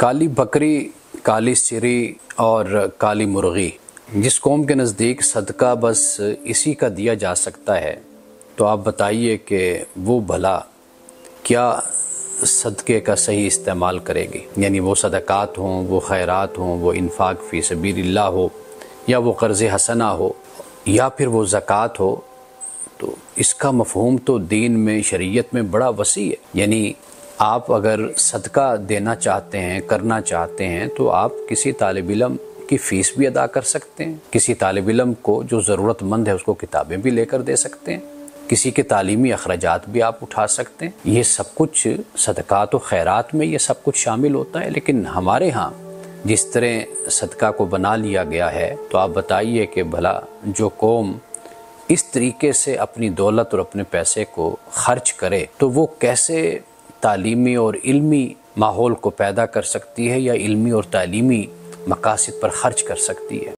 کالی بکری، کالی سری اور کالی مرغی، جس قوم کے نزدیک صدقہ بس اسی کا دیا جا سکتا ہے، تو آپ بتائیے کہ وہ بھلا کیا صدقے کا صحیح استعمال کرے گی؟ یعنی وہ صدقات ہوں، وہ خیرات ہوں، وہ انفاق فی سبیل اللہ ہو، یا وہ قرض حسنہ ہو، یا پھر وہ زکوٰۃ ہو۔ تو اس کا مفہوم تو دین میں، شریعت میں بڑا وسیع ہے۔ یعنی آپ اگر صدقہ دینا چاہتے ہیں، کرنا چاہتے ہیں، تو آپ کسی طالب علم کی فیس بھی ادا کر سکتے ہیں، کسی طالب علم کو جو ضرورت مند ہے اس کو کتابیں بھی لے کر دے سکتے ہیں، کسی کے تعلیمی اخراجات بھی آپ اٹھا سکتے ہیں۔ یہ سب کچھ صدقات و خیرات میں یہ سب کچھ شامل ہوتا ہے۔ لیکن ہمارے ہاں جس طرح صدقہ کو بنا لیا گیا ہے، تو آپ بتائیے کہ بھلا جو قوم اس طریقے سے اپنی دولت اور اپنے پیسے کو خرچ کرے تو وہ کیسے تعلیمی اور علمی ماحول کو پیدا کر سکتی ہے، یا علمی اور تعلیمی مقاصد پر خرچ کر سکتی ہے؟